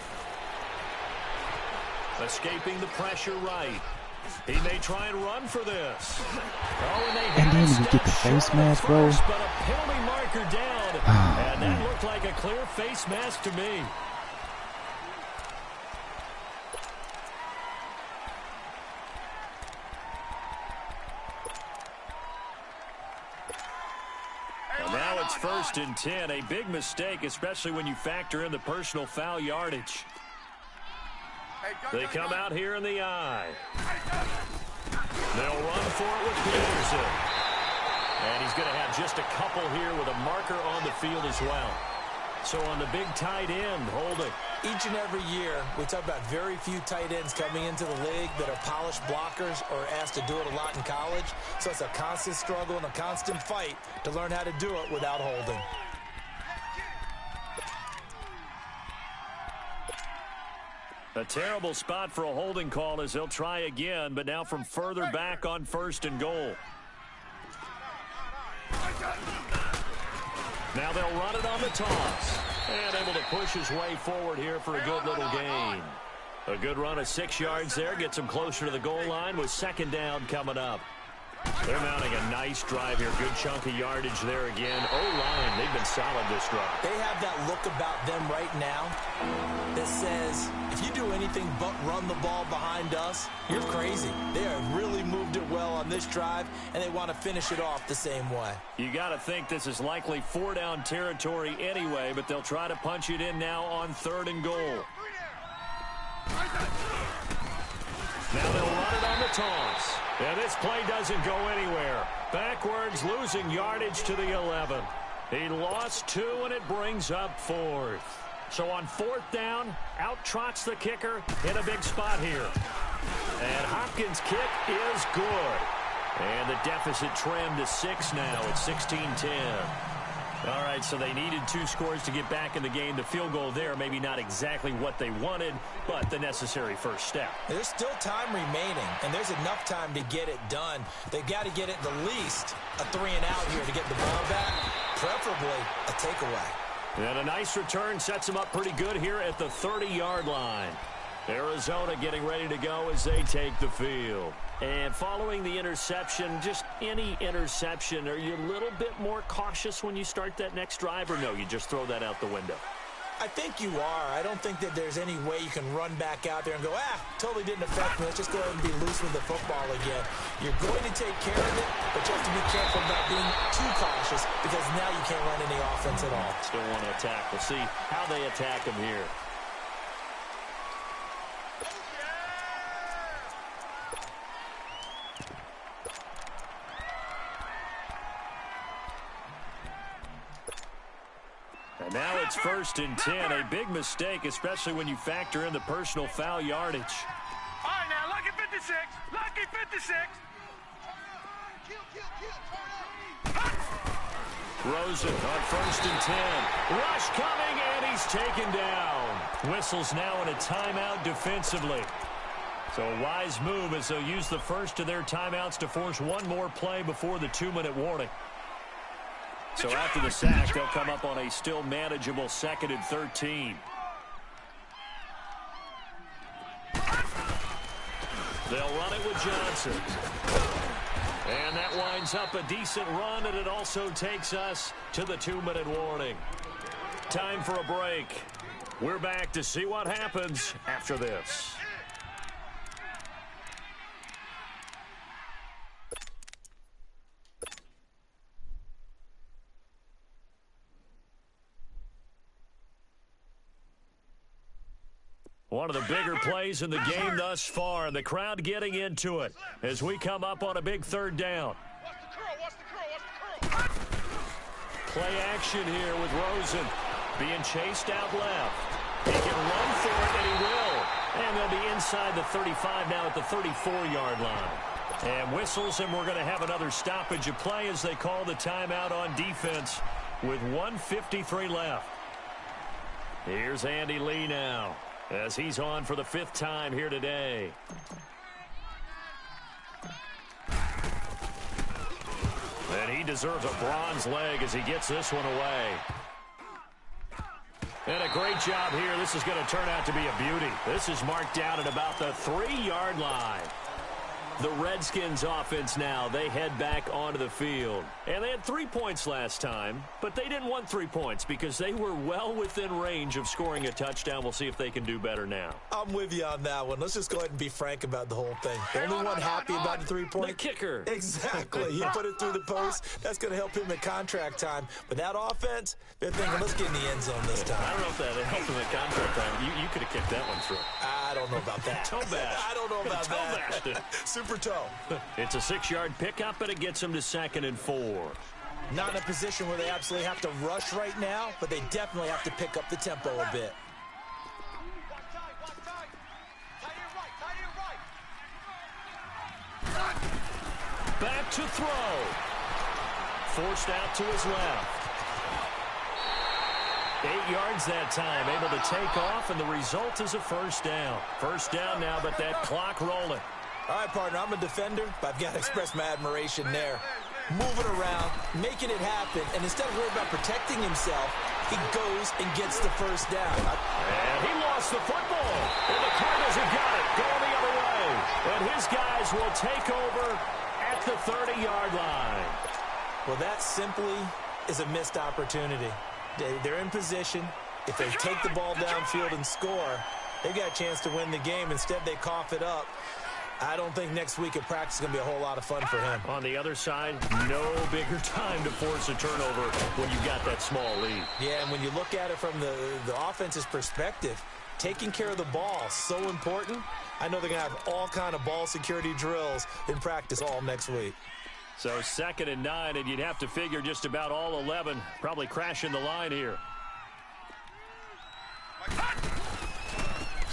escaping the pressure right. He may try and run for this. Oh, and they didn't even get the face mask, bro. But a penalty marker down, and that looked like a clear face mask to me. And now it's 1st and 10. A big mistake, especially when you factor in the personal foul yardage. They come out here in the I. They'll run for it with Peterson. And he's going to have just a couple here with a marker on the field as well. So on the big tight end, holding. Each and every year, we talk about very few tight ends coming into the league that are polished blockers or asked to do it a lot in college. So it's a constant struggle and a constant fight to learn how to do it without holding. A terrible spot for a holding call as they'll try again, but now from further back on 1st and goal. Now they'll run it on the toss. And able to push his way forward here for a good little gain. A good run of 6 yards there. Gets him closer to the goal line with 2nd down coming up. They're mounting a nice drive here. Good chunk of yardage there again. O-line, they've been solid this drive. They have that look about them right now that says, if you do anything but run the ball behind us, you're crazy. They have really moved it well on this drive, and they want to finish it off the same way. You got to think this is likely 4-down territory anyway, but they'll try to punch it in now on 3rd and goal. Now they'll run it on the toss. And this play doesn't go anywhere. Backwards, losing yardage to the 11. He lost 2, and it brings up 4th. So on 4th down, out trots the kicker in a big spot here. And Hopkins' kick is good. And the deficit trimmed to 6 now at 16-10. All right, so they needed 2 scores to get back in the game. The field goal there, maybe not exactly what they wanted, but the necessary first step. There's still time remaining, and there's enough time to get it done. They've got to get it the least a 3-and-out here to get the ball back, preferably a takeaway. And a nice return sets them up pretty good here at the 30-yard line. Arizona getting ready to go as they take the field. And following the interception, just any interception, are you a little bit more cautious when you start that next drive, or no, you just throw that out the window? I think you are. I don't think that there's any way you can run back out there and go, totally didn't affect me. Let's just go ahead and be loose with the football again. You're going to take care of it, but you have to be careful about being too cautious because now you can't run any offense at all. Still want to attack. We'll see how they attack him here. And now it's 1st and 10. A big mistake, especially when you factor in the personal foul yardage. All right, now, lucky 56. Lucky 56. Rosen on 1st and 10. Rush coming, and he's taken down. Whistles now in a timeout defensively. So a wise move as they'll use the first of their timeouts to force one more play before the 2-minute warning. So after the sack, they'll come up on a still manageable 2nd and 13. They'll run it with Johnson. And that winds up a decent run, and it also takes us to the 2-minute warning. Time for a break. We're back to see what happens after this. One of the bigger plays in the game thus far, and the crowd getting into it as we come up on a big 3rd down. Play action here with Rosen being chased out left. He can run for it, and he will. And they'll be inside the 35 now at the 34-yard line. And whistles, and we're going to have another stoppage of play as they call the timeout on defense with 1:53 left. Here's Andy Lee now, as he's on for the 5th time here today. And he deserves a bronze leg as he gets this one away. And a great job here. This is going to turn out to be a beauty. This is marked down at about the 3-yard line. The Redskins offense now, they head back onto the field. And they had 3 points last time, but they didn't want 3 points because they were well within range of scoring a touchdown. We'll see if they can do better now. I'm with you on that one. Let's just go ahead and be frank about the whole thing. The only one happy about the 3-point? The kicker. Exactly. He put it through the post. That's going to help him at contract time. But that offense, they're thinking, let's get in the end zone this time. I don't know if that helped him at contract time. You could have kicked that one through. I don't know about that. Toe bash. I don't know about that. Toe bashed it. super toe. It's a 6-yard pickup, and it gets them to 2nd and 4. Not in a position where they absolutely have to rush right now, but they definitely have to pick up the tempo a bit. Back to throw. Forced out to his left. 8 yards that time, able to take off, and the result is a first down. First down now, but that clock rolling. All right, partner, I'm a defender, but I've got to express my admiration there. Moving around, making it happen, and instead of worrying about protecting himself, he goes and gets the first down. And he lost the football. And the Cardinals have got it, going the other way. And his guys will take over at the 30-yard line. Well, that simply is a missed opportunity. They're in position. If they take the ball downfield and score, they've got a chance to win the game. Instead, they cough it up. I don't think next week at practice is going to be a whole lot of fun for him. On the other side, no bigger time to force a turnover when you've got that small lead. Yeah, and when you look at it from the offense's perspective, taking care of the ball is so important. I know they're going to have all kind of ball security drills in practice all next week. So 2nd and 9, and you'd have to figure just about all 11 probably crashing the line here.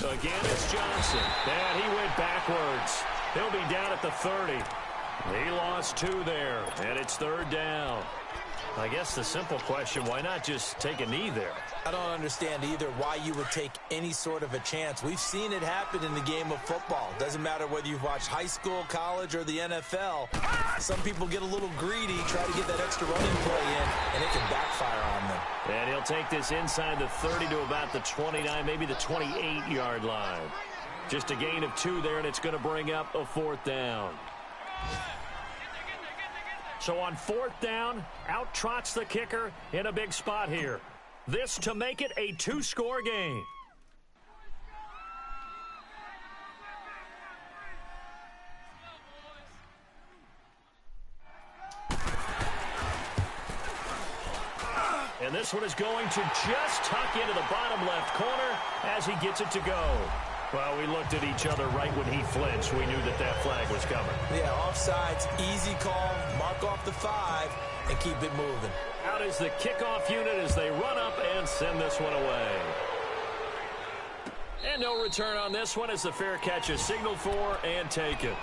Again, it's Johnson. And he went backwards. He'll be down at the 30. He lost 2 there, and it's 3rd down. I guess the simple question, why not just take a knee there? I don't understand either why you would take any sort of a chance. We've seen it happen in the game of football. Doesn't matter whether you've watched high school, college, or the NFL. Some people get a little greedy, try to get that extra running play in, and it can backfire on them. And he'll take this inside the 30 to about the 29, maybe the 28-yard line. Just a gain of 2 there, and it's going to bring up a 4th down. So on 4th down, out trots the kicker in a big spot here. This to make it a 2-score game. And this one is going to just tuck into the bottom left corner as he gets it to go. Well, we looked at each other right when he flinched. We knew that that flag was coming. Yeah, offsides, easy call, mark off the 5, and keep it moving. Out is the kickoff unit as they run up and send this one away. And no return on this one as the fair catch is signaled for and taken.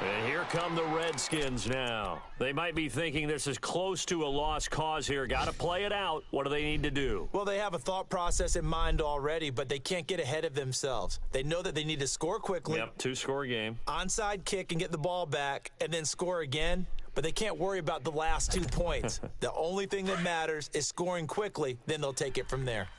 And here come the Redskins now. They might be thinking this is close to a lost cause here. Got to play it out. What do they need to do? Well, they have a thought process in mind already, but they can't get ahead of themselves. They know that they need to score quickly. Yep, 2-score game. Onside kick and get the ball back and then score again. But they can't worry about the last 2 points. The only thing that matters is scoring quickly. Then they'll take it from there.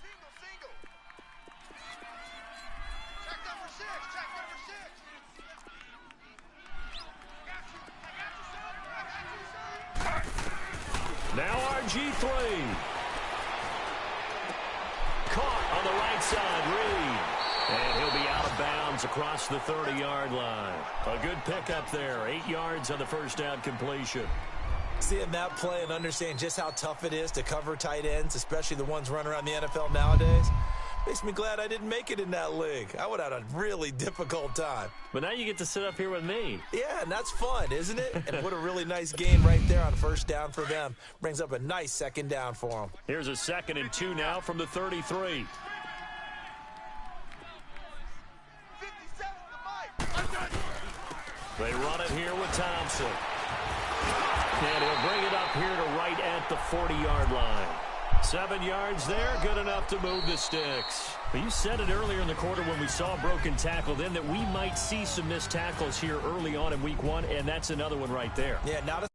Now RG3. Caught on the right side, Reed. And he'll be out of bounds across the 30-yard line. A good pickup there. 8 yards on the first down completion. Seeing that play and understanding just how tough it is to cover tight ends, especially the ones running around the NFL nowadays, makes me glad I didn't make it in that league. I would have had a really difficult time. But now you get to sit up here with me. Yeah, and that's fun, isn't it? And what a really nice game right there on first down for them. Brings up a nice 2nd down for them. Here's a 2nd and 2 now from the 33. They run it here with Thompson. And he'll bring it up here to right at the 40-yard line. 7 yards there, good enough to move the sticks. But you said it earlier in the quarter when we saw a broken tackle then that we might see some missed tackles here early on in week 1, and that's another one right there. Yeah, not a